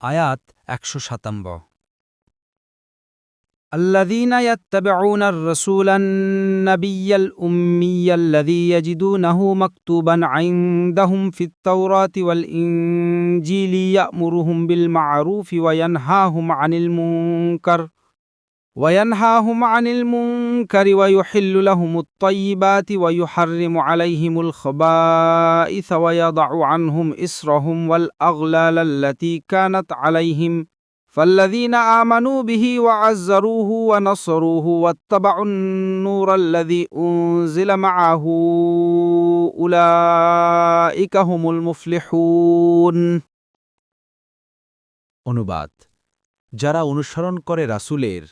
আয়াত ১৯৭ الذين يتبعون الرسول النبي الأمي الذي يجدونه مكتوبا عندهم في التوراة والإنجيل يأمرهم بالمعروف وينهاهم عن المنكر ويحل لهم الطيبات ويحرم عليهم الخبائث ويضع عنهم إصرهم والأغلال التي كانت عليهم فالذين آمنوا به وعزروه ونصروه واتبعوا النور الذي أنزل معه أولئك هم المفلحون অনুবাদ যারা অনুসরণ করে রাসূলের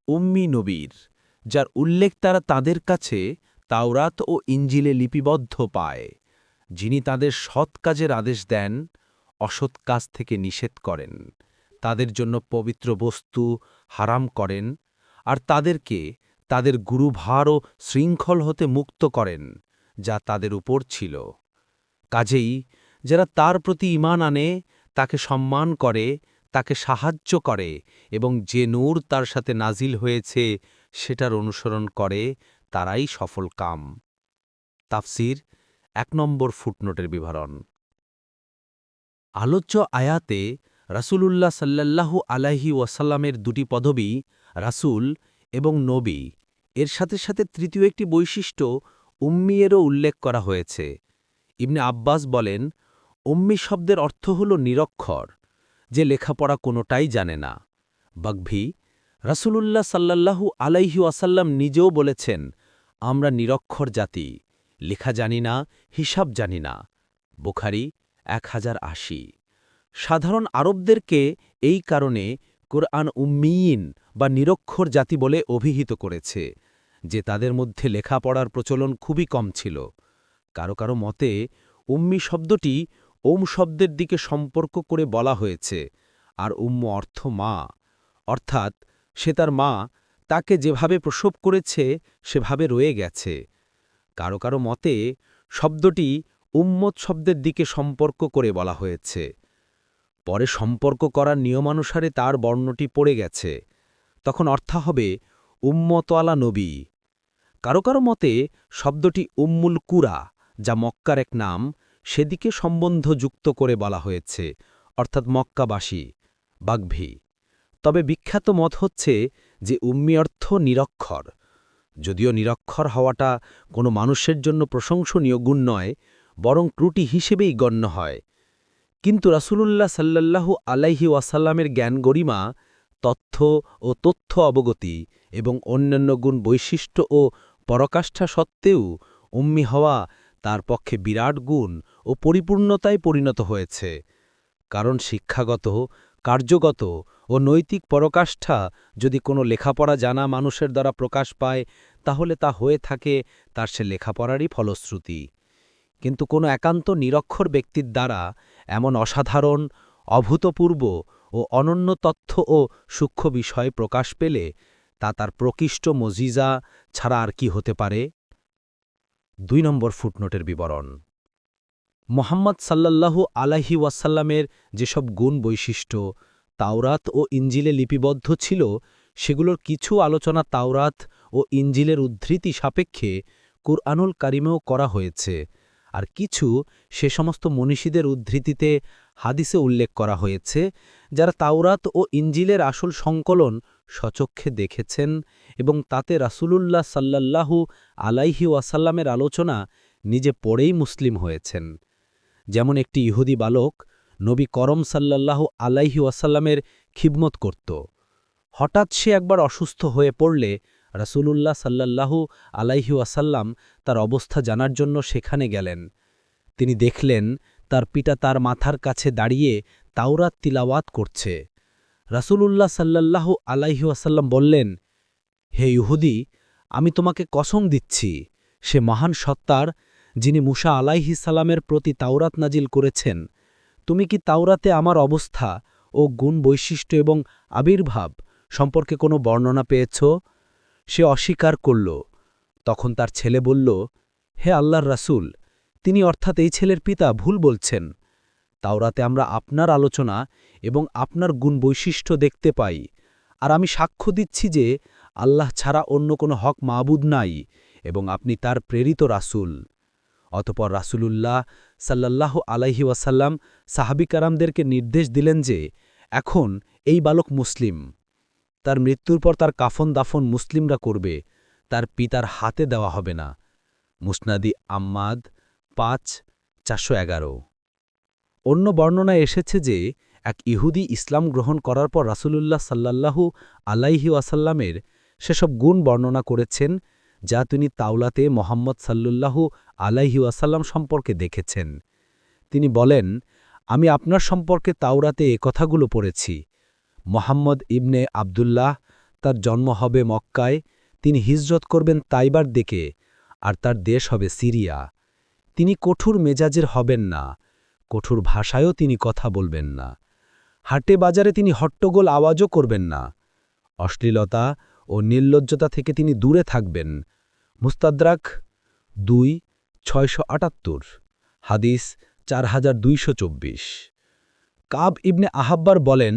উম্মি নবীর যার উল্লেখ তারা তাদের কাছে তাওরাত ও ইঞ্জিলে লিপিবদ্ধ পায়, যিনি তাদের সৎ কাজের আদেশ দেন, অসৎ কাজ থেকে নিষেধ করেন, তাদের জন্য পবিত্র বস্তু হারাম করেন, আর তাদেরকে তাদের গুরুভার ও শৃঙ্খল হতে মুক্ত করেন যা তাদের উপর ছিল। কাজেই যারা তার প্রতি ঈমান আনে, তাকে সম্মান করে, তাকে সাহায্য করে এবং যে নূর তার সাথে নাজিল হয়েছে সেটার অনুসরণ করে, তারাই সফল কাম। তাফসির ১ নম্বর ফুটনোটের বিবরণ। আলোচ্য আয়াতে রাসূলুল্লাহ সাল্লাল্লাহু আলাইহি ওয়াসাল্লামের দুটি পদবি রাসূল এবং নবী, এর সাথে সাথে তৃতীয় একটি বৈশিষ্ট্য উম্মিয়েরও উল্লেখ করা হয়েছে। ইবনে আব্বাস বলেন, উম্মি শব্দের অর্থ হল নিরক্ষর, যে লেখাপড়া কোনোটাই জানে না। বাগভি রাসূলুল্লাহ সাল্লাল্লাহু আলাইহি ওয়াসাল্লাম নিজেও বলেছেন, আমরা নিরক্ষর জাতি, লেখা জানি না, হিসাব জানি না। বুখারী ১০৮০। সাধারণ আরবদেরকে এই কারণে কোরআন উম্মিয়িন বা নিরক্ষর জাতি বলে অভিহিত করেছে, যে তাদের মধ্যে লেখাপড়ার প্রচলন খুবই কম ছিল। কারো কারো মতে উম্মি শব্দটি ওম শব্দের দিকে সম্পর্ক করে বলা হয়েছে, আর উম্ম অর্থ মা, অর্থাৎ সে তার মা তাকে যেভাবে প্রসব করেছে সেভাবে রয়ে গেছে। কারো কারো মতে শব্দটি উম্মত শব্দের দিকে সম্পর্ক করে বলা হয়েছে, পরে সম্পর্ক করার নিয়মানুসারে তার বর্ণটি পড়ে গেছে, তখন অর্থ হবে উম্মতওয়ালা নবী। কারো কারো মতে শব্দটি উম্মুল কুরা, যা মক্কার এক নাম, সেদিকে সম্বন্ধ যুক্ত করে বলা হয়েছে, অর্থাৎ মক্কাবাসী। বাগভি তবে বিখ্যাত মত হচ্ছে যে উম্মি অর্থ নিরক্ষর। যদিও নিরক্ষর হওয়াটা কোনো মানুষের জন্য প্রশংসনীয় গুণ নয়, বরং ত্রুটি হিসেবেই গণ্য হয়। কিন্তু রাসূলুল্লাহ সাল্লাল্লাহু আলাইহি ওয়াসাল্লামের জ্ঞান গরিমা, তথ্য ও তথ্য অবগতি এবং অন্যান্য গুণ বৈশিষ্ট্য ও পরাকাষ্ঠা সত্ত্বেও উম্মি হওয়া তার পক্ষে বিরাট গুণ ও পরিপূর্ণতায় পরিণত হয়েছে। কারণ শিক্ষাগত, কার্যগত ও নৈতিক পরাকাষ্ঠা যদি কোনো লেখাপড়া জানা মানুষের দ্বারা প্রকাশ পায়, তাহলে তা হয়ে থাকে তার সে লেখাপড়ারই ফলশ্রুতি। কিন্তু কোনো একান্ত নিরক্ষর ব্যক্তির দ্বারা এমন অসাধারণ, অভূতপূর্ব ও অনন্য তথ্য ও সূক্ষ্ম বিষয় প্রকাশ পেলে তা তার প্রকৃষ্ট মজিজা ছাড়া আর কি হতে পারে। ২ নম্বর ফুটনোটের বিবরণ। মুহাম্মদ সাল্লাল্লাহু আলাইহি ওয়াসাল্লামের যেসব গুণ বৈশিষ্ট্য তাওরাত ও ইঞ্জিলে লিপিবদ্ধ ছিল, সেগুলোর কিছু আলোচনা তাওরাত ও ইঞ্জিলের উদ্ধৃতি সাপেক্ষে কুরআনুল কারিমেও করা হয়েছে, আর কিছু সে সমস্ত মনীষীদের উদ্ধৃতিতে হাদিসে উল্লেখ করা হয়েছে, যারা তাওরাত ও ইঞ্জিলের আসল সংকলন স্বচক্ষে দেখেছেন এবং তাতে রাসূলুল্লাহ সাল্লাল্লাহু আলাইহি ওয়াসাল্লামের আলোচনা নিজে পড়েই মুসলিম হয়েছেন। যেমন একটি ইহুদি বালক নবী করম সাল্লাল্লাহু আলাইহি ওয়াসাল্লামের খিদমত করত। হঠাৎ সে একবার অসুস্থ হয়ে পড়লে রাসূলুল্লাহ সাল্লাল্লাহু আলাইহি ওয়াসাল্লাম তার অবস্থা জানার জন্য সেখানে গেলেন। তিনি দেখলেন তার পিতা তার মাথার কাছে দাঁড়িয়ে তাওরাত তিলাওয়াত করছে। রাসূলুল্লাহ সাল্লাল্লাহু আলাইহি ওয়াসাল্লাম বললেন, হে ইহুদি, আমি তোমাকে কসম দিচ্ছি, সে মহান সত্তার, যিনি মুসা আলাইহিস সালামের প্রতি তাওরাত নাজিল করেছেন, তুমি কি তাওরাতে আমার অবস্থা ও গুণ বৈশিষ্ট্য এবং আবির্ভাব সম্পর্কে কোনো বর্ণনা পেয়েছ? সে অস্বীকার করল। তখন তার ছেলে বলল, হে আল্লাহর রাসূল, তিনি অর্থাৎ এই ছেলের পিতা ভুল বলছেন। তাওরাতে আমরা আপনার আলোচনা এবং আপনার গুণ বৈশিষ্ট্য দেখতে পাই, আর আমি সাক্ষ্য দিচ্ছি যে আল্লাহ ছাড়া অন্য কোনো হক মাবুদ নাই এবং আপনি তার প্রেরিত রাসূল। অতপর রাসূলুল্লাহ সাল্লাল্লাহু আলাইহি ওয়াসাল্লাম সাহাবীকারামদেরকে নির্দেশ দিলেন যে এখন এই বালক মুসলিম, তার মৃত্যুর পর তার কাফন দাফন মুসলিমরা করবে, তার পিতার হাতে দেওয়া হবে না। মুসনাদি আম্মাদ ৫:৪১১। অন্য বর্ণনায় এসেছে যে এক ইহুদি ইসলাম গ্রহণ করার পর রাসূলুল্লাহ সাল্লাল্লাহু আলাইহি ওয়াসাল্লামের সেসব গুণ বর্ণনা করেছেন যা তিনি তাওলাতে মোহাম্মদ সাল্লাল্লাহু আলাইহি ওয়াসাল্লাম সম্পর্কে দেখেছেন। তিনি বলেন, আমি আপনার সম্পর্কে তাওরাতে এ কথাগুলো পড়েছি। মোহাম্মদ ইবনে আবদুল্লাহ, তার জন্ম হবে মক্কায়, তিনি হিজরত করবেন তাইবার দিকে, আর তার দেশ হবে সিরিয়া। তিনি কঠোর মেজাজের হবেন না, কঠোর ভাষায়ও তিনি কথা বলবেন না। হাটে বাজারে তিনি হট্টগোল আওয়াজও করবেন না। অশ্লীলতা ও নির্লজ্জতা থেকে তিনি দূরে থাকবেন। মুস্তাদরাক ২:৬৭৮, হাদিস ৪২২৪। কাব ইবনে আহাব্বার বলেন,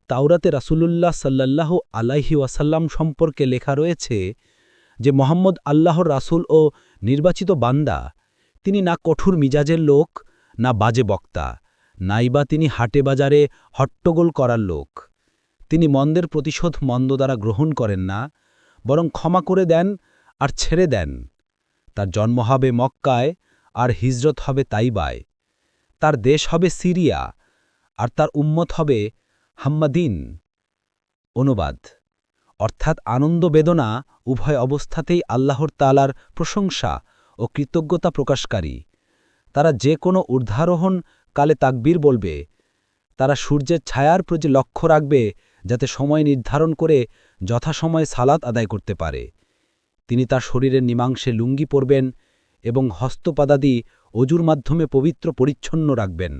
তাওরাতে রাসূলুল্লাহ সাল্লাল্লাহু আলাইহি ওয়াসাল্লাম সম্পর্কে লেখা রয়েছে যে মোহাম্মদ আল্লাহর রাসূল ও নির্বাচিত বান্দা। তিনি না কঠোর মিজাজের লোক, না বাজে বক্তা, নাইবা তিনি হাটে বাজারে হট্টগোল করার লোক। তিনি মন্দের প্রতিশোধ মন্দ দ্বারা গ্রহণ করেন না, বরং ক্ষমা করে দেন আর ছেড়ে দেন। তার জন্ম হবে মক্কায় আর হিজরত হবে তাইবায়। তার দেশ হবে সিরিয়া আর তার উম্মত হবে হাম্মাদিন। অনুবাদ অর্থাৎ আনন্দ বেদনা উভয় অবস্থাতেই আল্লাহর তাআলার প্রশংসা ও কৃতজ্ঞতা প্রকাশকারী। তারা যে কোনো ঊর্ধ্বারোহণ কালে তাকবীর বলবে। তারা সূর্যের ছায়ার প্রতি লক্ষ্য রাখবে যাতে সময় নির্ধারণ করে যথাসময়ে সালাত আদায় করতে পারে। তিনি তার শরীরের নিমাংসে লুঙ্গি পরবেন এবং হস্তপাদাদি অজুর মাধ্যমে পবিত্র পরিচ্ছন্ন রাখবেন।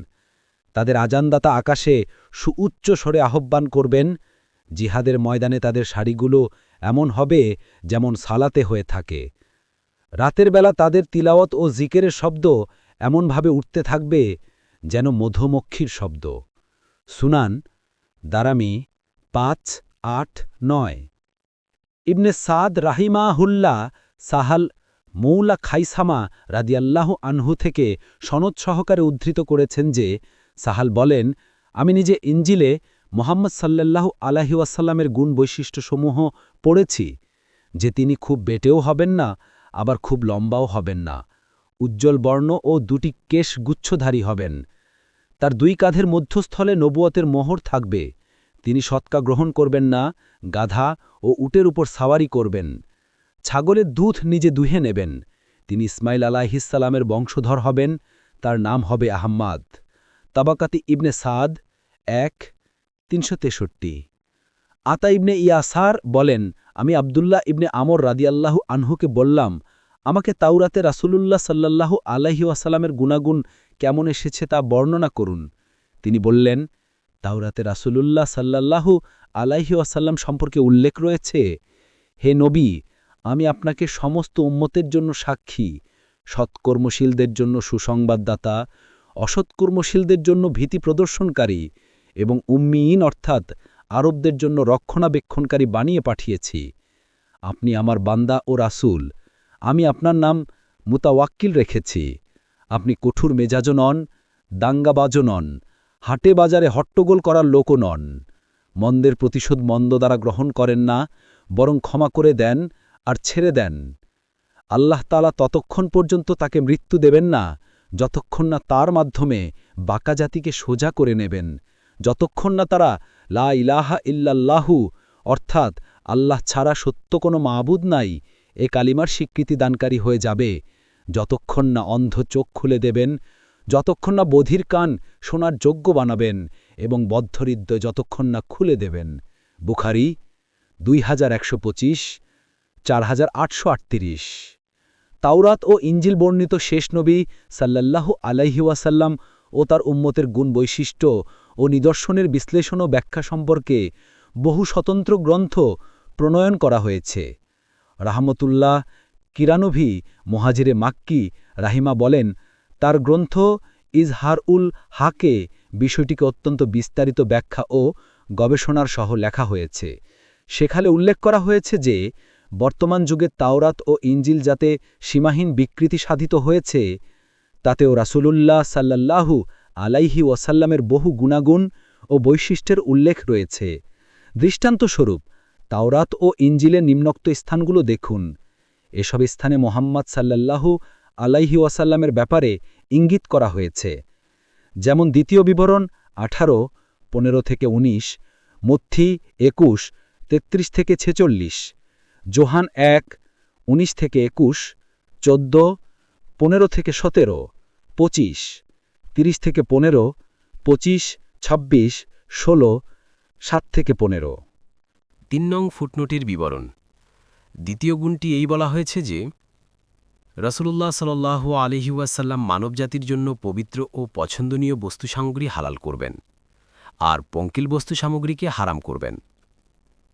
তাদের আজানদাতা আকাশে সুউচ্চ স্বরে আহ্বান করবেন। জিহাদের ময়দানে তাদের শাড়িগুলো এমন হবে যেমন সালাতে হয়ে থাকে। রাতের বেলা তাদের তিলাওয়াত ও জিকেরের শব্দ এমনভাবে উঠতে থাকবে যেন মধুমক্ষীর শব্দ। সুনান দারামি ৫:৮-৯। ইবনে সাদ রাহিমাহুল্লাহ সাহাল মৌলা খাইসামা রাদিয়াল্লাহু আনহু থেকে সনদ সহকারে উদ্ধৃত করেছেন যে সাহাল বলেন, আমি নিজে ইঞ্জিলে মোহাম্মদ সাল্লাল্লাহু আলাইহি ওয়াসাল্লামের গুণ বৈশিষ্ট্যসমূহ পড়েছি যে তিনি খুব বেটেও হবেন না, আবার খুব লম্বাও হবেন না, উজ্জ্বল বর্ণ ও দুটি কেশ গুচ্ছধারী হবেন। তার দুই কাঁধের মধ্যস্থলে নবুয়তের মোহর থাকবে। তিনি সৎকা গ্রহণ করবেন না, গাধা ও উটের উপর সাওয়ারি করবেন। ছাগলের দুধ নিজে দুহে নেবেন। তিনি ইসমাইল আলাইহিসসালামের বংশধর হবেন। তার নাম হবে আহম্মাদ। তাবাকাতি ইবনে সাদ ১:৩৬৩। আতা ইবনে ইয়াসার বলেন, আমি আবদুল্লাহ ইবনে আমর রাদিয়াল্লাহু আনহুকে বললাম, আমাকে তাওরাতে রাসূলুল্লাহ সাল্লাল্লাহু আলাইহি ওয়াসাল্লামের গুণাগুণ কেমন এসেছে তা বর্ণনা করুন। তিনি বললেন, তাওরাতে রাসূলুল্লাহ সাল্লাল্লাহু আলাইহি ওয়াসাল্লাম সম্পর্কে উল্লেখ রয়েছে, হে নবী, আমি আপনাকে সমস্ত উম্মতের জন্য সাক্ষী, সৎকর্মশীলদের জন্য সুসংবাদদাতা, অসৎকর্মশীলদের জন্য ভীতি প্রদর্শনকারী এবং উম্মিয়িন অর্থাৎ আরবদের জন্য রক্ষণাবেক্ষণকারী বানিয়ে পাঠিয়েছি। আপনি আমার বান্দা ও রাসূল। আমি আপনার নাম মুতাওয়াক্কিল রেখেছি। আপনি কঠোর মেজাজও নন, দাঙ্গাবাজও নন, হাটে বাজারে হট্টগোল করার লোকও নন। মন্দের প্রতিশোধ মন্দ দ্বারা গ্রহণ করেন না, বরং ক্ষমা করে দেন আর ছেড়ে দেন। আল্লাহ তাআলা ততক্ষণ পর্যন্ত তাকে মৃত্যু দেবেন না যতক্ষণ না তার মাধ্যমে বাঁকা জাতিকে সোজা করে নেবেন, যতক্ষণ না তারা লা ইলাহা ইল্লাল্লাহু অর্থাৎ আল্লাহ ছাড়া সত্য কোনো মাবুদ নাই এ কালিমার স্বীকৃতি দানকারী হয়ে যাবে, যতক্ষণ না অন্ধ চোখ খুলে দেবেন, যতক্ষণ না বধির কান শোনার যোগ্য বানাবেন এবং বদ্ধহৃদয় যতক্ষণ না খুলে দেবেন। বুখারী 2125, 4838। তাওরাত ও ইঞ্জিল বর্ণিত শেষ নবী সাল্লাল্লাহু আলাইহি ওয়াসাল্লাম ও তার উম্মতের গুণ বৈশিষ্ট্য ও নিদর্শনের বিশ্লেষণ ও ব্যাখ্যা সম্পর্কে বহু স্বতন্ত্র গ্রন্থ প্রণয়ন করা হয়েছে। রাহমতুল্লাহ কিরানভি মুহাজিরে মাক্কি রাহিমা বলেন, তার গ্রন্থ ইজহারউল হাকে বিষয়টিকে অত্যন্ত বিস্তারিত ব্যাখ্যা ও গবেষণার সহ লেখা হয়েছে। সেখানে উল্লেখ করা হয়েছে যে বর্তমান যুগে তাওরাত ও ইঞ্জিল যাতে সীমাহীন বিকৃতি সাধিত হয়েছে, তাতেও রাসূলুল্লাহ সাল্লাল্লাহু আলাইহি ওয়াসাল্লামের বহু গুণাগুণ ও বৈশিষ্ট্যের উল্লেখ রয়েছে। দৃষ্টান্তস্বরূপ তাওরাত ও ইঞ্জিলের নিম্নোক্ত স্থানগুলো দেখুন। এসব স্থানে মোহাম্মদ সাল্লাল্লাহু আলাইহি ওয়াসাল্লামের ব্যাপারে ইঙ্গিত করা হয়েছে, যেমন দ্বিতীয় বিবরণ 18, 15-19, মত্থী 21, 33-46, যোহান 1, 19-21, 14, 15-17, 25, 30-15, 25, 26, 16, 7-15। 3 নং ফুটনোটের বিবরণ। দ্বিতীয় গুণটি এই বলা হয়েছে যে রাসূলুল্লাহ সাল্লাল্লাহু আলাইহি ওয়াসাল্লাম মানবজাতির জন্য পবিত্র ও পছন্দনীয় বস্তু সামগ্রী হালাল করবেন, আর পঙ্কিল বস্তু সামগ্রীকে হারাম করবেন।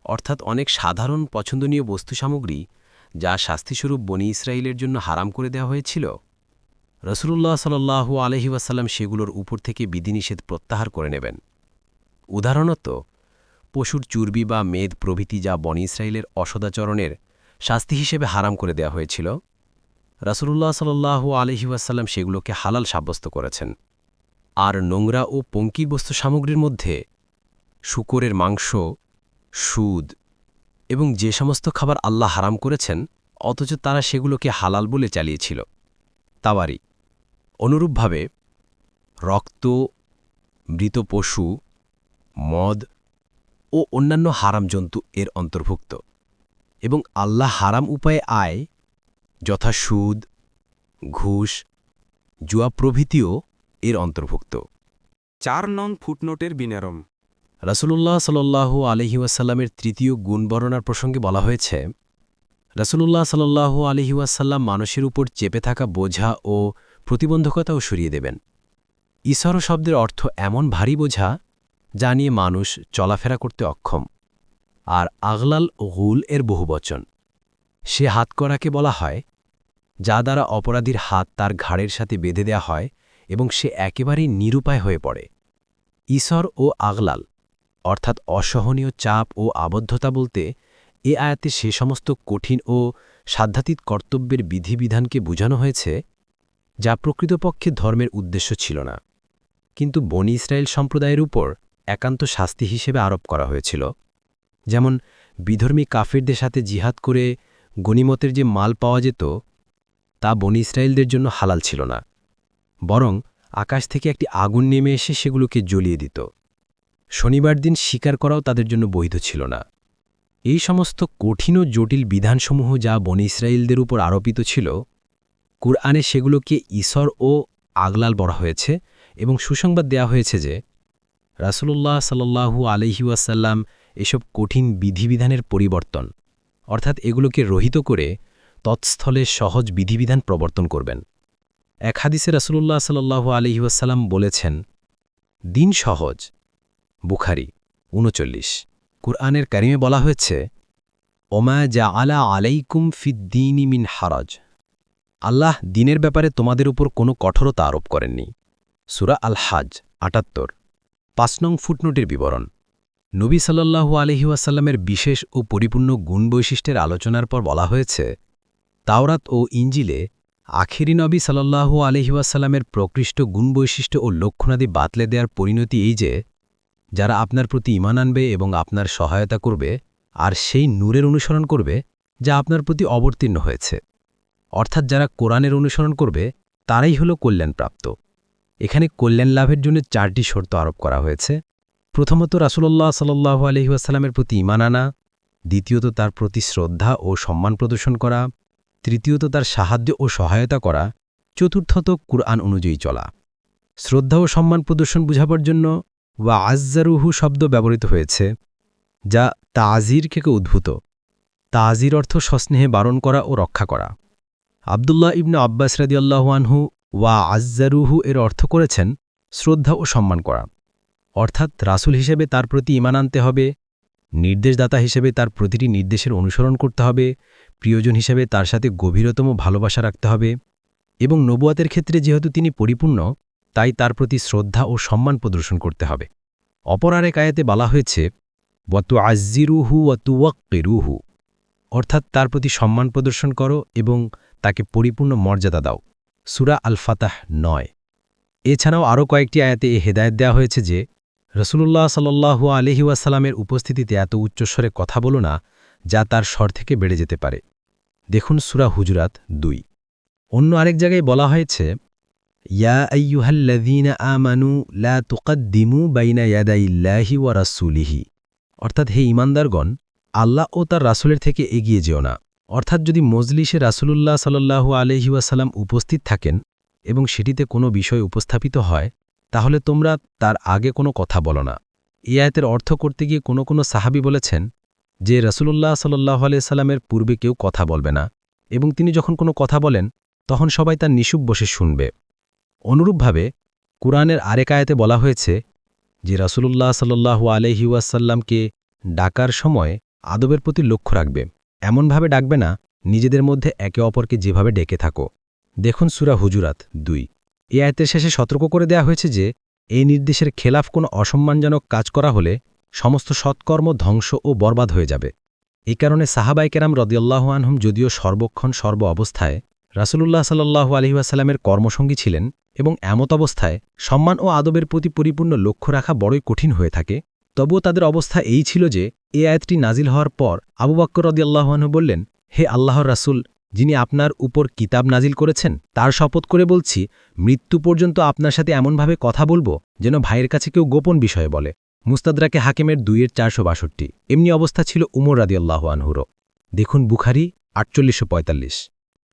অর্থাৎ অনেক সাধারণ পছন্দনীয় বস্তু সামগ্রী যা শাস্তিস্বরূপ বনী ইসরায়েলের জন্য হারাম করে দেওয়া হয়েছিল, রাসূলুল্লাহ সাল্লাল্লাহু আলাইহি ওয়াসাল্লাম সেগুলোর উপর থেকে বিধিনিষেধ প্রত্যাহার করে নেবেন। উদাহরণত পশুর চর্বি বা মেদ প্রভৃতি যা বনী ইসরায়েলের অসদাচরণের শাস্তি হিসেবে হারাম করে দেওয়া হয়েছিল, রাসূলুল্লাহ সাল্লাল্লাহু আলাইহি ওয়াসাল্লাম সেগুলোকে হালাল সাব্যস্ত করেছেন। আর নোংরা ও পঙ্কিল বস্তু সামগ্রীর মধ্যে শূকরের মাংস, সুদ এবং যে সমস্ত খাবার আল্লাহ হারাম করেছেন অথচ তারা সেগুলোকে হালাল বলে চালিয়েছিল, তাওয়ারি। অনুরূপভাবে রক্ত, মৃত পশু, মদ ও অন্যান্য হারাম জন্তু এর অন্তর্ভুক্ত, এবং আল্লাহ হারাম উপায়ে আয় যথা সুদ, ঘুষ, জুয়া প্রভৃতিও এর অন্তর্ভুক্ত। 4 নং ফুটনোটের বিনারম। রাসূলুল্লাহ সাল্লাল্লাহু আলাইহি ওয়াসাল্লামের তৃতীয় গুণ বর্ণনার প্রসঙ্গে বলা হয়েছে, রাসূলুল্লাহ সাল্লাল্লাহু আলাইহি ওয়াসাল্লাম মানুষের উপর চেপে থাকা বোঝা ও প্রতিবন্ধকতাও সরিয়ে দেবেন। ইসর শব্দের অর্থ এমন ভারী বোঝা যা নিয়ে মানুষ চলাফেরা করতে অক্ষম, আর আগলাল গুল এর বহুবচন। সে হাতকড়াকে বলা হয় যা দ্বারা অপরাধীর হাত তার ঘাড়ের সাথে বেঁধে দেয়া হয় এবং সে একেবারেই নিরুপায় হয়ে পড়ে। ইসর ও আগলাল অর্থাৎ অসহনীয় চাপ ও আবদ্ধতা বলতে এ আয়াতে সে সমস্ত কঠিন ও সাধ্যাতীত কর্তব্যের বিধিবিধানকে বোঝানো হয়েছে যা প্রকৃতপক্ষে ধর্মের উদ্দেশ্য ছিল না, কিন্তু বনী ইসরায়েল সম্প্রদায়ের উপর একান্ত শাস্তি হিসেবে আরোপ করা হয়েছিল। যেমন বিধর্মী কাফিরদের সাথে জিহাদ করে গনিমতের যে মাল পাওয়া যেত তা বনী ইসরায়েলদের জন্য হালাল ছিল না, বরং আকাশ থেকে একটি আগুন নেমে এসে সেগুলোকে জ্বলিয়ে দিত। শনিবার দিন শিকার করাও তাদের জন্য বৈধ ছিল না। এই সমস্ত কঠিন ও জটিল বিধানসমূহ যা বনী ইসরায়েলদের উপর আরোপিত ছিল, কুরআনে সেগুলোকে ইসর ও আগলাল বলা হয়েছে এবং সুসংবাদ দেয়া হয়েছে যে রাসূলুল্লাহ সাল্লাল্লাহু আলাইহি ওয়াসাল্লাম এসব কঠিন বিধিবিধানের পরিবর্তন অর্থাৎ এগুলোকে রহিত করে তৎস্থলে সহজ বিধিবিধান প্রবর্তন করবেন। এক হাদিসে রাসূলুল্লাহ সাল্লাল্লাহু আলাইহি ওয়াসাল্লাম বলেছেন, দিন সহজ। বুখারী 39। কুরআনের কারিমে বলা হয়েছে, ওমা জাআলা আলাইকুম ফিদ্দীনি মিন হারাজ। আল্লাহ দিনের ব্যাপারে তোমাদের উপর কোনো কঠোরতা আরোপ করেননি। সূরা আল হাজ ৭৮। ৫ নং ফুটনোটের বিবরণ। নবী সাল্লাল্লাহু আলাইহি ওয়াসাল্লামের বিশেষ ও পরিপূর্ণ গুণ বৈশিষ্ট্যের আলোচনার পর বলা হয়েছে, তাওরাত ও ইঞ্জিলে আখেরি নবী সাল্লাল্লাহু আলাইহি ওয়াসাল্লামের প্রকৃষ্ট গুণ বৈশিষ্ট্য ও লক্ষণাদি বাতলে দেওয়ার পরিণতি এই যে, যারা আপনার প্রতি ঈমান আনবে এবং আপনার সহায়তা করবে আর সেই নূরের অনুসরণ করবে যা আপনার প্রতি অবতীর্ণ হয়েছে, অর্থাৎ যারা কোরআনের অনুসরণ করবে তারাই হল কল্যাণপ্রাপ্ত। এখানে কল্যাণ লাভের জন্য 4টি শর্ত আরোপ করা হয়েছে। প্রথমত রাসূলুল্লাহ সাল্লাল্লাহু আলাইহি ওয়াসাল্লামের প্রতি ঈমান আনা, দ্বিতীয়ত তার প্রতি শ্রদ্ধা ও সম্মান প্রদর্শন করা, তৃতীয়ত তার সাহায্য ও সহায়তা করা, চতুর্থত কুরআন অনুযায়ী চলা। শ্রদ্ধা ও সম্মান প্রদর্শন বুঝাবার জন্য ওয়া আজ্জারুহু শব্দ ব্যবহৃত হয়েছে, যা তাজির থেকে উদ্ভূত। তাজির অর্থ সস্নেহে বারণ করা ও রক্ষা করা। আব্দুল্লাহ ইবনে আব্বাস রাদিয়াল্লাহু আনহু ওয়া আজ্জারুহু এর অর্থ করেছেন শ্রদ্ধা ও সম্মান করা, অর্থাৎ রাসূল হিসেবে তার প্রতি ঈমান আনতে হবে, নির্দেশদাতা হিসেবে তার প্রতিটি নির্দেশের অনুসরণ করতে হবে, প্রিয়জন হিসেবে তার সাথে গভীরতম ভালোবাসা রাখতে হবে, এবং নবুয়াতের ক্ষেত্রে যেহেতু তিনি পরিপূর্ণ তাই তার প্রতি শ্রদ্ধা ও সম্মান প্রদর্শন করতে হবে। অপর আরেক আয়াতে বলা হয়েছে ওয়াতু আজিরুহু ওয়াতু ওয়াক্কিরুহু, অর্থাৎ তার প্রতি সম্মান প্রদর্শন করো এবং তাকে পরিপূর্ণ মর্যাদা দাও। সূরা আল ফাতাহ 9। এছাড়াও আরও কয়েকটি আয়াতে এ হেদায়েত দেওয়া হয়েছে যে রাসূলুল্লাহ সাল্লাল্লাহু আলাইহি ওয়াসাল্লামের উপস্থিতিতে এত উচ্চস্বরে কথা বলো না যা তার স্বর থেকে বেড়ে যেতে পারে। দেখুন সূরা হুজুরাত 2। অন্য আরেক জায়গায় বলা হয়েছে ইয়া আইয়ুহাল্লাযীনা আমানু লা তুকদ্দিমু বাইনা ইয়াদাইল্লাহি ওয়া রাসূলিহি, অর্থাৎ হে ঈমানদারগণ, আল্লাহ ও তার রাসূলের থেকে এগিয়ে যেও না। অর্থাৎ যদি মজলিসে রাসূলুল্লাহ সাল্লাল্লাহু আলাইহি ওয়াসাল্লাম উপস্থিত থাকেন এবং সেটিতে কোনো বিষয় উপস্থাপিত হয়, তাহলে তোমরা তার আগে কোনো কথা বলো না। এই আয়াতের অর্থ করতে গিয়ে কোনো সাহাবী বলেছেন যে রাসূলুল্লাহ সাল্লাল্লাহু আলাইহি ওয়াসাল্লামের পূর্বে কেউ কথা বলবে না এবং তিনি যখন কোনো কথা বলেন তখন সবাই তার নিশুপ বসে শুনবে। অনুরূপভাবে কুরআনের আরেক আয়াতে বলা হয়েছে যে রাসূলুল্লাহ সাল্লাল্লাহু আলাইহি ওয়াসাল্লামকে ডাকার সময় আদবের প্রতি লক্ষ্য রাখবে, এমনভাবে ডাকবে না নিজেদের মধ্যে একে অপরকে যেভাবে ডেকে থাকো। দেখুন সূরা হুজুরাত 2। এই আয়াতের শেষে সতর্ক করে দেওয়া হয়েছে যে এই নির্দেশের খেলাফ কোনো অসম্মানজনক কাজ করা হলে সমস্ত সৎকর্ম ধ্বংস ও বরবাদ হয়ে যাবে। এই কারণে সাহাবায়ে কেরাম রাদিয়াল্লাহু আনহুম যদিও সর্বক্ষণ সর্ব অবস্থায় রাসূলুল্লাহ সাল্লাল্লাহু আলাইহি ওয়াসাল্লামের কর্মসঙ্গী ছিলেন এবং এমত অবস্থায় সম্মান ও আদবের প্রতি পরিপূর্ণ লক্ষ্য রাখা বড়ই কঠিন হয়ে থাকে, তবুও তাদের অবস্থা এই ছিল যে এই আয়াতটি নাজিল হওয়ার পর আবু বকর রাদিয়াল্লাহু আনহু বললেন, হে আল্লাহর রাসূল, যিনি আপনার উপর কিতাব নাজিল করেছেন তার শপথ করে বলছি, মৃত্যু পর্যন্ত আপনার সাথে এমনভাবে কথা বলবো যেন ভাইয়ের কাছে কেউ গোপন বিষয়ে বলে। মুস্তাদরাকে হাকিমের 2/462। এমনি অবস্থা ছিল উমর রাদিয়াল্লাহু আনহুরও। দেখুন বুখারী 4845।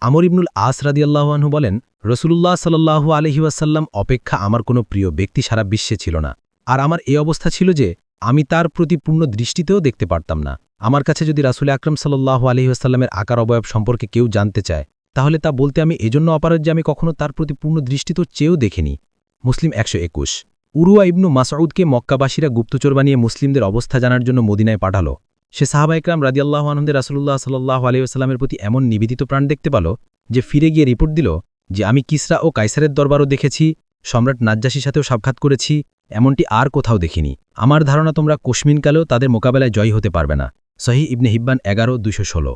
আমর ইবনুল আস রাদিয়াল্লাহু আনহু বলেন, রাসূলুল্লাহ সাল্লাল্লাহু আলাইহি ওয়াসাল্লাম অপেক্ষা আমার কোনো প্রিয় ব্যক্তি সারা বিশ্বে ছিল না, আর আমার এই অবস্থা ছিল যে আমি তার প্রতি পূর্ণ দৃষ্টিতেও দেখতে পারতাম না। আমার কাছে যদি রাসূল আকরাম সাল্লাল্লাহু আলাইহি ওয়াসাল্লামের আকার অবয়ব সম্পর্কে কেউ জানতে চায় তাহলে তা বলতে আমি এজন্য অপারগ যে আমি কখনো তার প্রতি পূর্ণ দৃষ্টিতেও চেয়েও দেখিনি। মুসলিম 121। উরওয়া ইবনু মাসউদকে মক্কাবাসীরা গুপ্তচর বানিয়ে মুসলিমদের অবস্থা জানার জন্য মদিনায় পাঠালো। সে সাহাবা একরাম রাদিয়াল্লাহু আনহুদের রাসূলুল্লাহ সাল্লাল্লাহু আলাইহি ওয়াসাল্লামের প্রতি এমন নিবেদিত প্রাণ দেখতে পেল যে ফিরে গিয়ে রিপোর্ট দিল যে আমি কিসরা ও কায়সারের দরবারও দেখেছি, সম্রাট নাজ্জাশীর সাথেও সাক্ষাৎ করেছি, এমনটি আর কোথাও দেখিনি। আমার ধারণা তোমরা কোশমিনকালেও তাদের মোকাবেলায় জয়ী হতে পারবে না। সহিহ ইবনে হিব্বান 11-216।